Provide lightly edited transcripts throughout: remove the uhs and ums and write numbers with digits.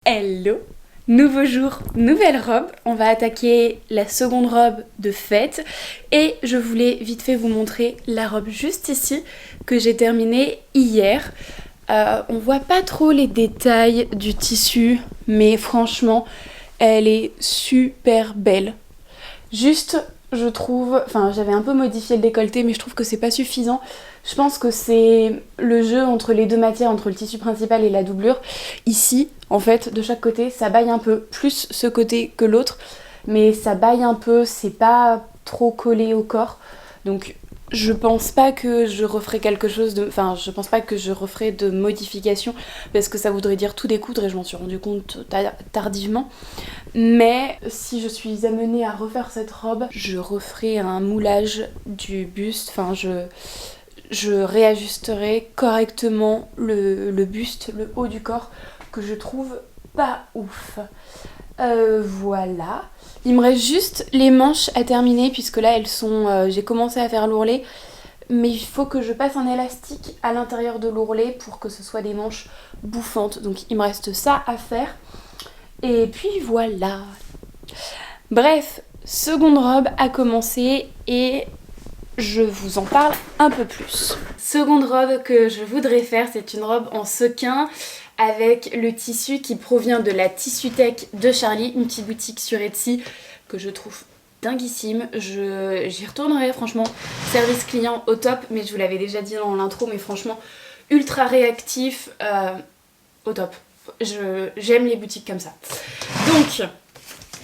Hello! Nouveau jour, nouvelle robe. On va attaquer la seconde robe de fête et je voulais vite fait vous montrer la robe juste ici que j'ai terminée hier. On voit pas trop les détails du tissu mais franchement elle est super belle. Juste je trouve, enfin j'avais un peu modifié le décolleté mais je trouve que c'est pas suffisant. Je pense que c'est le jeu entre les deux matières, entre le tissu principal et la doublure. Ici, en fait, de chaque côté, ça baille un peu, plus ce côté que l'autre, mais ça baille un peu, c'est pas trop collé au corps. Donc je pense pas que je referai quelque chose de... Enfin, je pense pas que je referai de modification, parce que ça voudrait dire tout découdre et je m'en suis rendu compte tardivement. Mais si je suis amenée à refaire cette robe, je referai un moulage du buste, enfin je réajusterai correctement le buste, le haut du corps, que je trouve pas ouf. Voilà. Il me reste juste les manches à terminer, puisque là elles sont... j'ai commencé à faire l'ourlet, mais il faut que je passe un élastique à l'intérieur de l'ourlet pour que ce soit des manches bouffantes. Donc il me reste ça à faire. Et puis voilà. Bref, seconde robe à commencer et je vous en parle un peu plus. Seconde robe que je voudrais faire, c'est une robe en sequin avec le tissu qui provient de la Tissutech de Charlie, une petite boutique sur Etsy que je trouve dinguissime. J'y retournerai franchement, service client au top, mais je vous l'avais déjà dit dans l'intro, mais franchement ultra réactif, au top. J'aime les boutiques comme ça. Donc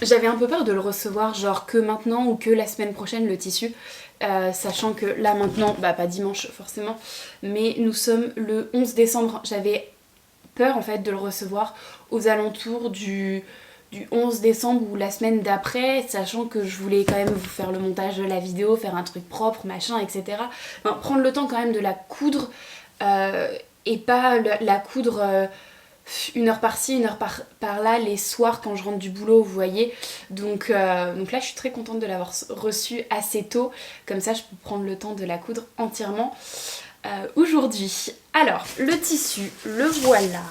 j'avais un peu peur de le recevoir genre que maintenant ou que la semaine prochaine le tissu, sachant que là maintenant, bah pas dimanche forcément, mais nous sommes le 11 décembre. J'avais peur en fait de le recevoir aux alentours du 11 décembre ou la semaine d'après, sachant que je voulais quand même vous faire le montage de la vidéo, faire un truc propre, machin, etc. Enfin, prendre le temps quand même de la coudre et pas la coudre... une heure par-ci, une heure par-là, les soirs quand je rentre du boulot, vous voyez. Donc là, je suis très contente de l'avoir reçue assez tôt. Comme ça, je peux prendre le temps de la coudre entièrement aujourd'hui. Alors, le tissu, le voilà.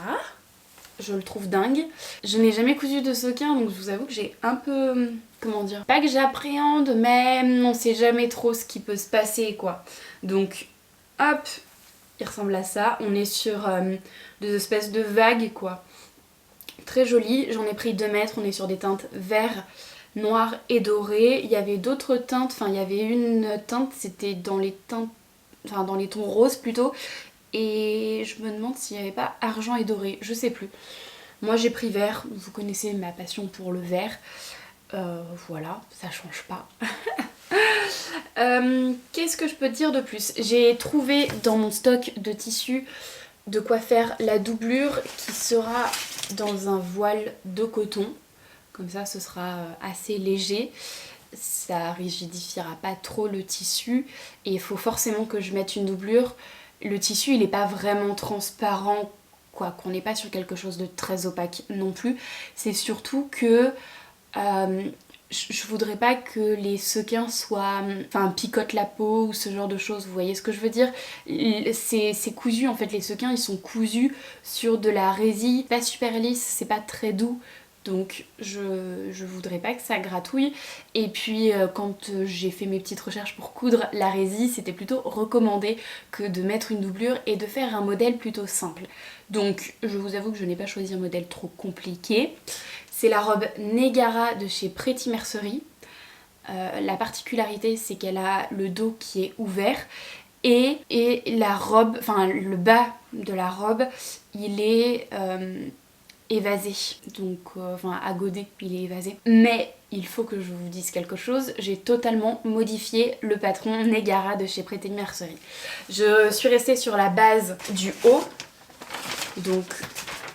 Je le trouve dingue. Je n'ai jamais cousu de sequin, donc je vous avoue que j'ai un peu... Comment dire? Pas que j'appréhende, mais on sait jamais trop ce qui peut se passer, quoi. Donc, hop, il ressemble à ça. On est sur... des espèces de vagues quoi. Très joli, j'en ai pris 2 mètres, on est sur des teintes vert, noir et doré. Il y avait d'autres teintes, enfin il y avait une teinte, c'était dans les teintes, enfin dans les tons roses plutôt. Et je me demande s'il n'y avait pas argent et doré, je sais plus. Moi j'ai pris vert, vous connaissez ma passion pour le vert. Voilà, ça change pas. Qu'est-ce que je peux te dire de plus? J'ai trouvé dans mon stock de tissus de quoi faire la doublure qui sera dans un voile de coton. Comme ça, ce sera assez léger. Ça rigidifiera pas trop le tissu. Et il faut forcément que je mette une doublure. Le tissu, il n'est pas vraiment transparent, quoi, qu'on n'est pas sur quelque chose de très opaque non plus. C'est surtout que... je voudrais pas que les sequins soient... Enfin, picotent la peau ou ce genre de choses, vous voyez ce que je veux dire? C'est cousu, en fait, les sequins, ils sont cousus sur de la résille pas super lisse, c'est pas très doux. Donc je voudrais pas que ça gratouille. Et puis quand j'ai fait mes petites recherches pour coudre la résille, c'était plutôt recommandé que de mettre une doublure et de faire un modèle plutôt simple. Donc je vous avoue que je n'ai pas choisi un modèle trop compliqué. C'est la robe Negara de chez Pretty Mercerie. La particularité c'est qu'elle a le dos qui est ouvert et la robe, enfin le bas de la robe, il est évasé, donc enfin à godet, il est évasé. Mais il faut que je vous dise quelque chose, j'ai totalement modifié le patron Negara de chez Pretty Mercerie. Je suis restée sur la base du haut, donc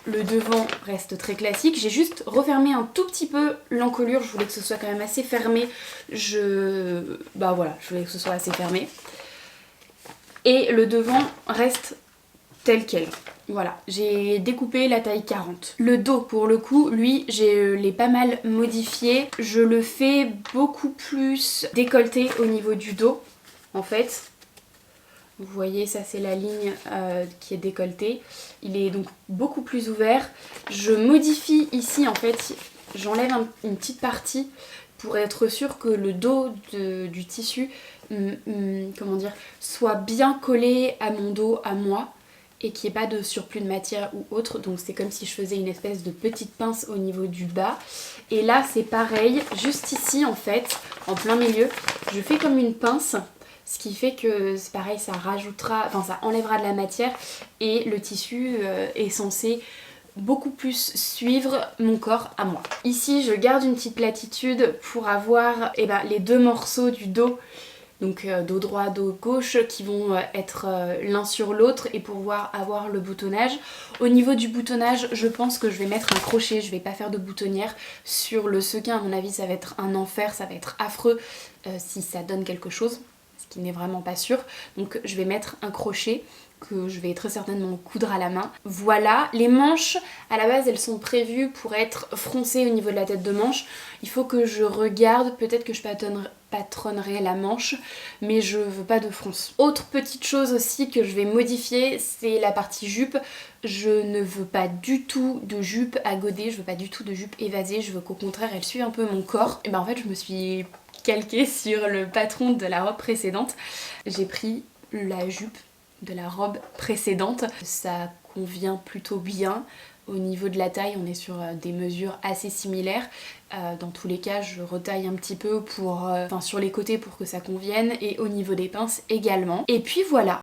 le devant reste très classique. J'ai juste refermé un tout petit peu l'encolure, je voulais que ce soit quand même assez fermé. Bah voilà, je voulais que ce soit assez fermé. Et le devant reste tel quel. Voilà, j'ai découpé la taille 40. Le dos, pour le coup, lui, je l'ai pas mal modifié. Je le fais beaucoup plus décolleté au niveau du dos, en fait. Vous voyez, ça c'est la ligne qui est décolletée. Il est donc beaucoup plus ouvert. Je modifie ici en fait, j'enlève une petite partie pour être sûre que le dos du tissu comment dire, soit bien collé à mon dos, à moi, et qu'il n'y ait pas de surplus de matière ou autre. Donc c'est comme si je faisais une espèce de petite pince au niveau du bas. Et là c'est pareil, juste ici en fait, en plein milieu, je fais comme une pince. Ce qui fait que c'est pareil, ça rajoutera, enfin ça enlèvera de la matière et le tissu est censé beaucoup plus suivre mon corps à moi. Ici je garde une petite latitude pour avoir les deux morceaux du dos, donc dos droit, dos gauche, qui vont être l'un sur l'autre et pouvoir avoir le boutonnage. Au niveau du boutonnage, je pense que je vais mettre un crochet, je vais pas faire de boutonnière. Sur le sequin, à mon avis, ça va être un enfer, ça va être affreux si ça donne quelque chose, ce qui n'est vraiment pas sûr. Donc je vais mettre un crochet que je vais très certainement coudre à la main. Voilà, les manches à la base elles sont prévues pour être froncées au niveau de la tête de manche. Il faut que je regarde, peut-être que je patronnerai la manche, mais je veux pas de fronce. Autre petite chose aussi que je vais modifier, c'est la partie jupe. Je ne veux pas du tout de jupe à godet, je veux pas du tout de jupe évasée, je veux qu'au contraire elle suive un peu mon corps. Et en fait je me suis calquée sur le patron de la robe précédente. J'ai pris la jupe de la robe précédente. Ça convient plutôt bien. Au niveau de la taille, on est sur des mesures assez similaires. Dans tous les cas, je retaille un petit peu sur les côtés pour que ça convienne et au niveau des pinces également. Et puis voilà.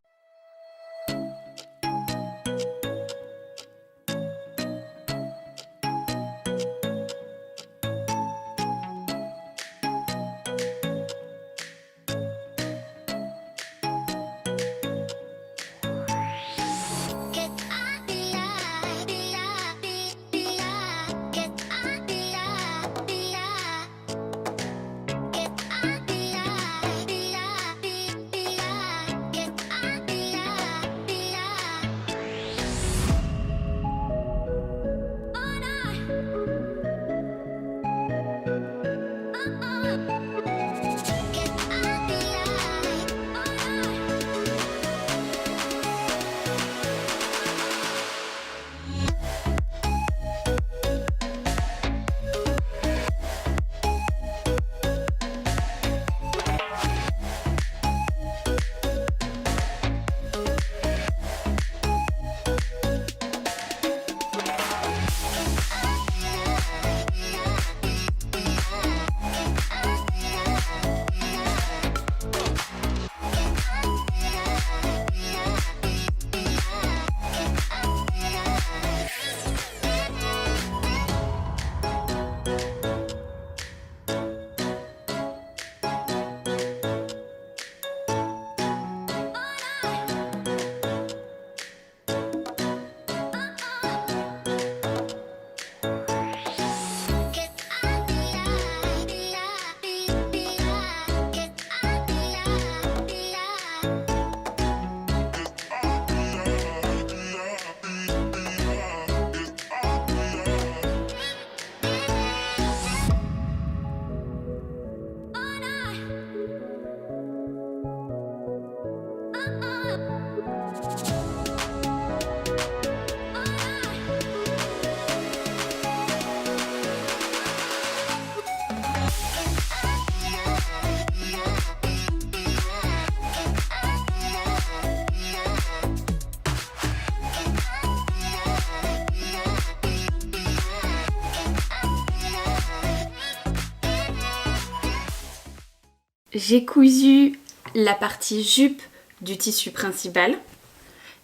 J'ai cousu la partie jupe du tissu principal.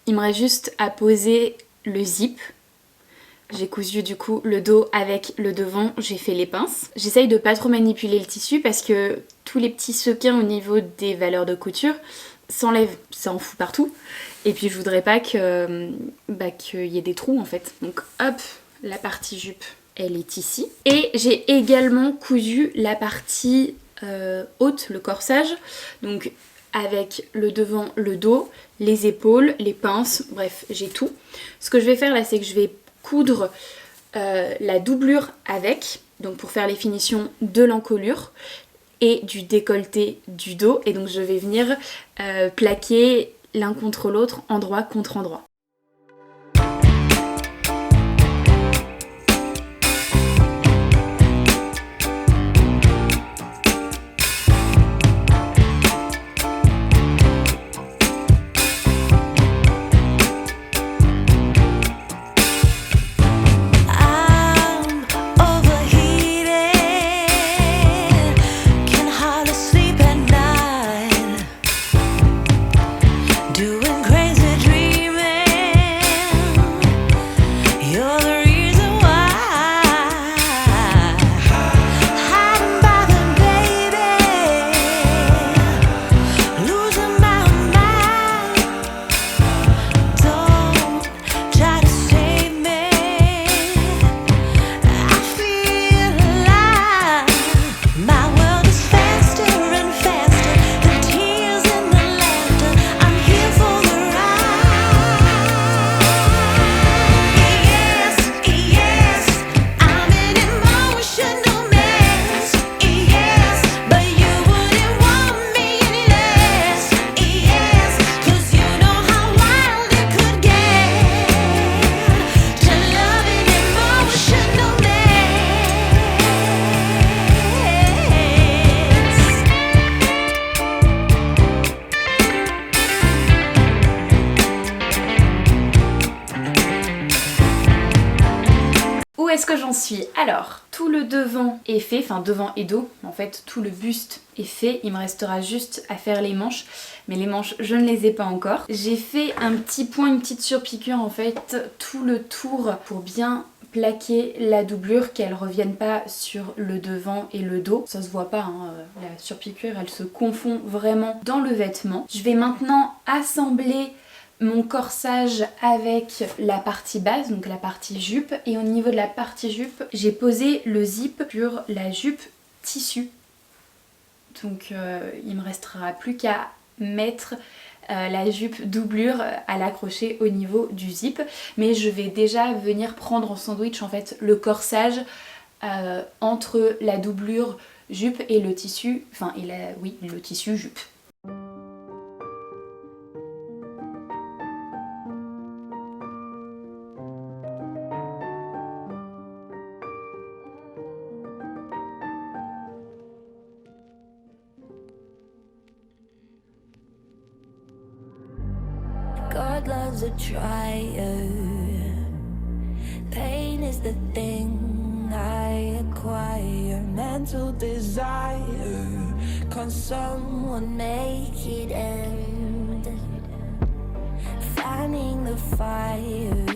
Il me reste juste à poser le zip. J'ai cousu du coup le dos avec le devant, j'ai fait les pinces. J'essaye de pas trop manipuler le tissu parce que tous les petits sequins au niveau des valeurs de couture s'enlèvent, ça en fout partout. Et puis je voudrais pas qu'il y ait des trous en fait. Donc hop, la partie jupe elle est ici. Et j'ai également cousu la partie haute, le corsage, donc avec le devant, le dos, les épaules, les pinces, bref j'ai tout. Ce que je vais faire là c'est que je vais coudre la doublure avec, donc pour faire les finitions de l'encolure et du décolleté du dos, et donc je vais venir plaquer l'un contre l'autre, endroit contre endroit. Est-ce que j'en suis? Alors, tout le devant est fait, enfin devant et dos, en fait tout le buste est fait, il me restera juste à faire les manches, mais les manches je ne les ai pas encore. J'ai fait un petit point, une petite surpiqûre en fait, tout le tour pour bien plaquer la doublure, qu'elle revienne pas sur le devant et le dos. Ça se voit pas, hein, la surpiqûre elle se confond vraiment dans le vêtement. Je vais maintenant assembler mon corsage avec la partie basse, donc la partie jupe, et au niveau de la partie jupe j'ai posé le zip sur la jupe tissu, donc il me restera plus qu'à mettre la jupe doublure à l'accrocher au niveau du zip, mais je vais déjà venir prendre en sandwich en fait le corsage entre la doublure jupe et le tissu, le tissu jupe. God loves a trier. Pain is the thing I acquire. Mental desire. Can someone make it end? Fanning the fire.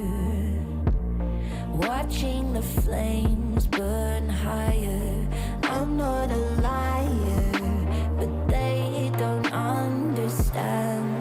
Watching the flames burn higher. I'm not a liar, but they don't understand.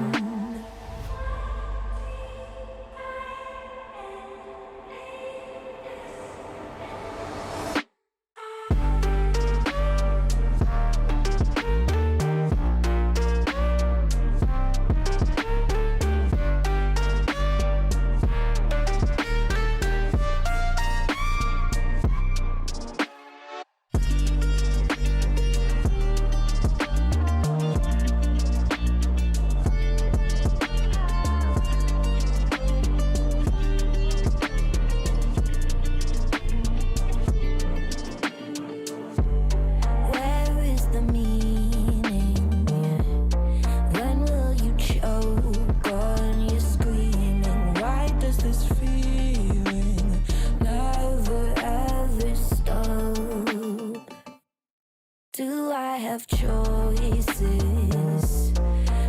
Do I have choices?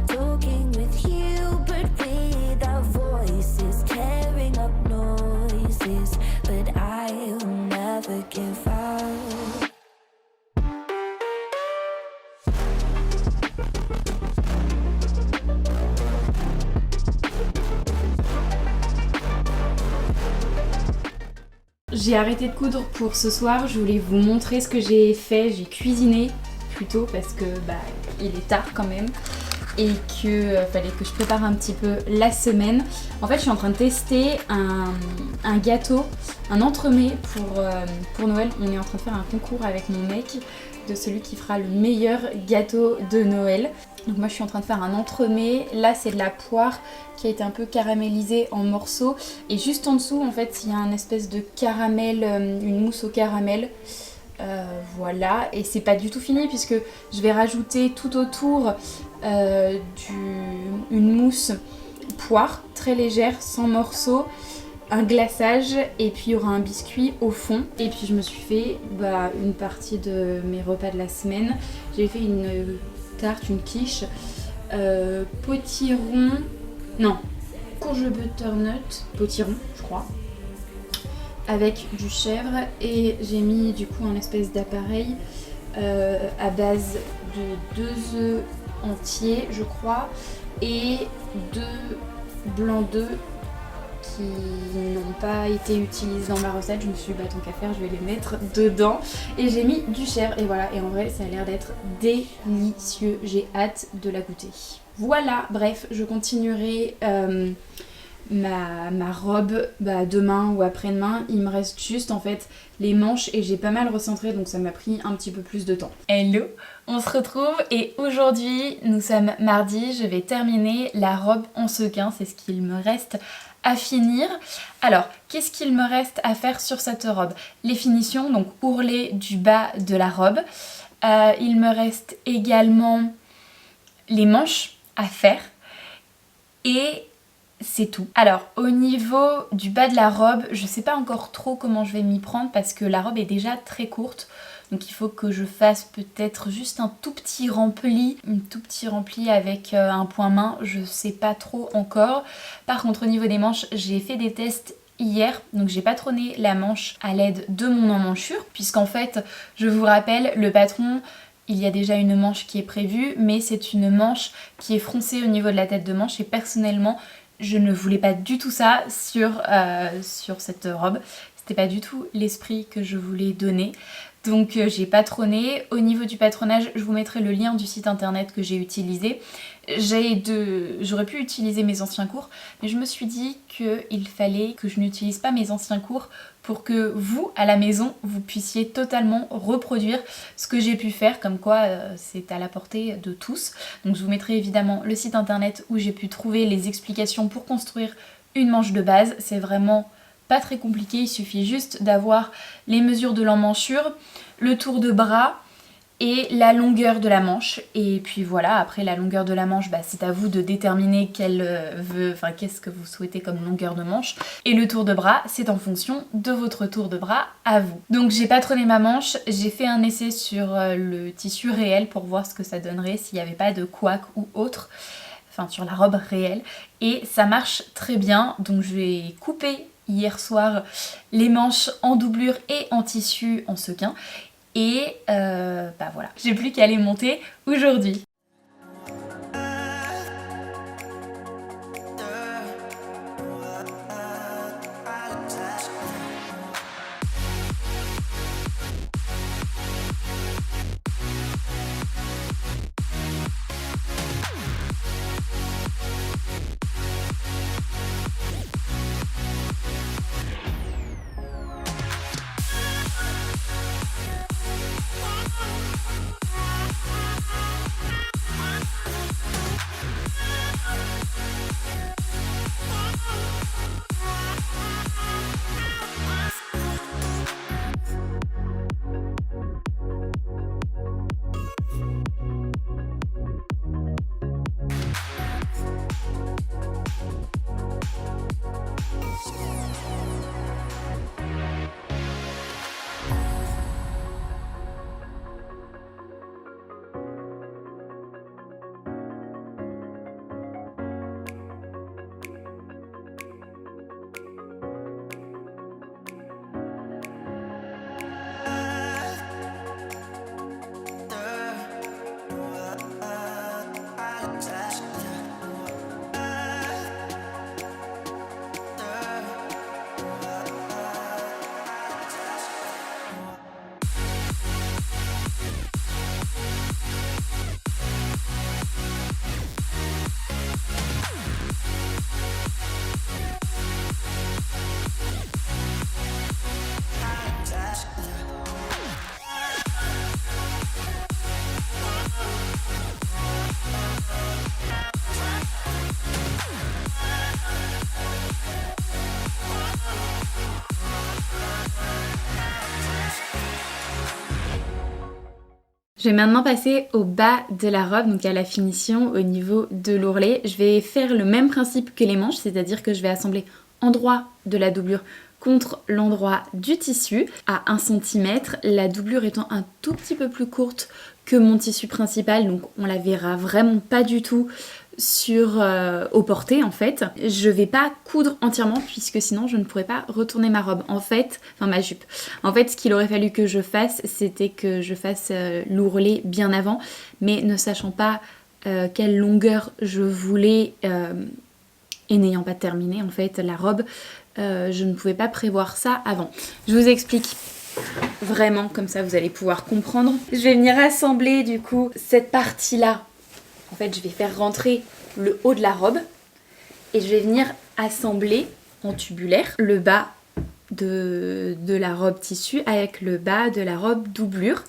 Talking with you, but without voices, tearing up noises, but I'll never give up. J'ai arrêté de coudre pour ce soir, je voulais vous montrer ce que j'ai fait, j'ai cuisiné plutôt parce que il est tard quand même. et que fallait que je prépare un petit peu la semaine. En fait, je suis en train de tester un gâteau, un entremets pour Noël. On est en train de faire un concours avec mon mec de celui qui fera le meilleur gâteau de Noël. Donc moi je suis en train de faire un entremets. Là c'est de la poire qui a été un peu caramélisée en morceaux. Et juste en dessous en fait il y a un espèce de caramel, une mousse au caramel. Voilà, et c'est pas du tout fini puisque je vais rajouter tout autour une mousse poire très légère, sans morceaux, un glaçage et puis il y aura un biscuit au fond. Et puis je me suis fait une partie de mes repas de la semaine. J'ai fait une tarte, une quiche, courge butternut, potiron je crois, avec du chèvre, et j'ai mis du coup un espèce d'appareil à base de 2 œufs entiers je crois et 2 blancs d'œufs qui n'ont pas été utilisés dans ma recette. Je me suis dit tant qu'à faire je vais les mettre dedans et j'ai mis du chèvre et voilà, et en vrai ça a l'air d'être délicieux, j'ai hâte de la goûter. Voilà, bref, je continuerai ma robe demain ou après-demain. Il me reste juste en fait les manches et j'ai pas mal recentré donc ça m'a pris un petit peu plus de temps. Hello, on se retrouve et aujourd'hui nous sommes mardi, je vais terminer la robe en sequin, c'est ce qu'il me reste à finir. Alors, qu'est-ce qu'il me reste à faire sur cette robe? Les finitions, donc ourlets du bas de la robe. Il me reste également les manches à faire et c'est tout. Alors au niveau du bas de la robe, je sais pas encore trop comment je vais m'y prendre parce que la robe est déjà très courte. Donc il faut que je fasse peut-être juste un tout petit rempli avec un point main, je sais pas trop encore. Par contre au niveau des manches, j'ai fait des tests hier, donc j'ai patronné la manche à l'aide de mon emmanchure, puisqu'en fait, je vous rappelle, le patron, il y a déjà une manche qui est prévue, mais c'est une manche qui est froncée au niveau de la tête de manche et personnellement, je ne voulais pas du tout ça sur cette robe. C'était pas du tout l'esprit que je voulais donner. Donc j'ai patronné. Au niveau du patronage, je vous mettrai le lien du site internet que j'ai utilisé. J'aurais pu utiliser mes anciens cours, mais je me suis dit qu'il fallait que je n'utilise pas mes anciens cours pour que vous, à la maison, vous puissiez totalement reproduire ce que j'ai pu faire, comme quoi c'est à la portée de tous. Donc je vous mettrai évidemment le site internet où j'ai pu trouver les explications pour construire une manche de base. C'est vraiment pas très compliqué, il suffit juste d'avoir les mesures de l'emmanchure, le tour de bras et la longueur de la manche. Et puis voilà, après la longueur de la manche, c'est à vous de déterminer qu'est-ce que vous souhaitez comme longueur de manche. Et le tour de bras, c'est en fonction de votre tour de bras à vous. Donc j'ai patronné ma manche, j'ai fait un essai sur le tissu réel pour voir ce que ça donnerait s'il n'y avait pas de couac ou autre. Enfin sur la robe réelle. Et ça marche très bien, donc je vais couper hier soir les manches en doublure et en tissu en sequin. Et voilà, j'ai plus qu'à les monter aujourd'hui. Je vais maintenant passer au bas de la robe, donc à la finition au niveau de l'ourlet. Je vais faire le même principe que les manches, c'est-à-dire que je vais assembler endroit de la doublure contre l'endroit du tissu à 1 cm, la doublure étant un tout petit peu plus courte que mon tissu principal, donc on la verra vraiment pas du tout au porté en fait. Je vais pas coudre entièrement puisque sinon je ne pourrais pas retourner ma robe ma jupe. En fait ce qu'il aurait fallu que je fasse, c'était que je fasse l'ourlet bien avant, mais ne sachant pas quelle longueur je voulais et n'ayant pas terminé en fait la robe, je ne pouvais pas prévoir ça avant. Je vous explique vraiment, comme ça vous allez pouvoir comprendre. Je vais venir assembler du coup cette partie là. En fait je vais faire rentrer le haut de la robe et je vais venir assembler en tubulaire le bas de la robe tissu avec le bas de la robe doublure.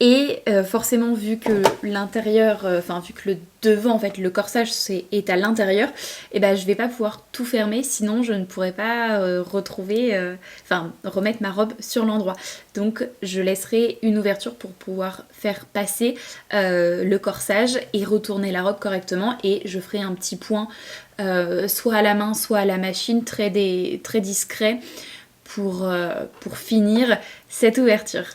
Et forcément vu que l'intérieur, vu que le devant en fait le corsage est à l'intérieur, et ben je vais pas pouvoir tout fermer, sinon je ne pourrais pas remettre ma robe sur l'endroit. Donc je laisserai une ouverture pour pouvoir faire passer le corsage et retourner la robe correctement, et je ferai un petit point soit à la main soit à la machine très discret pour finir cette ouverture.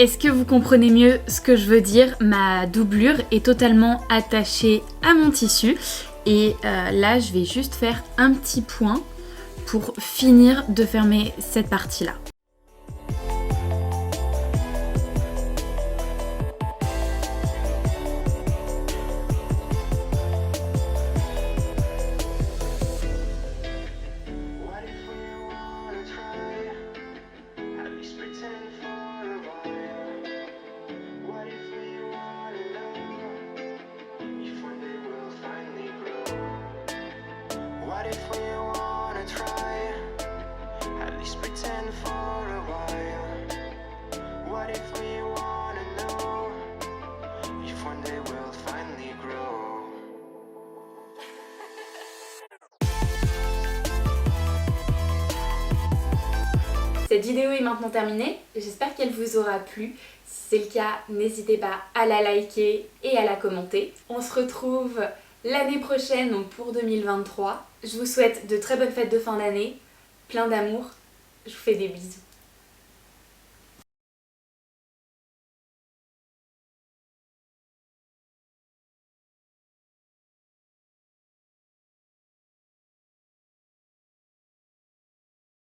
Est-ce que vous comprenez mieux ce que je veux dire? Ma doublure est totalement attachée à mon tissu et là je vais juste faire un petit point pour finir de fermer cette partie-là. Cette vidéo est maintenant terminée, j'espère qu'elle vous aura plu. Si c'est le cas, n'hésitez pas à la liker et à la commenter. On se retrouve l'année prochaine, donc pour 2023. Je vous souhaite de très bonnes fêtes de fin d'année, plein d'amour, je vous fais des bisous.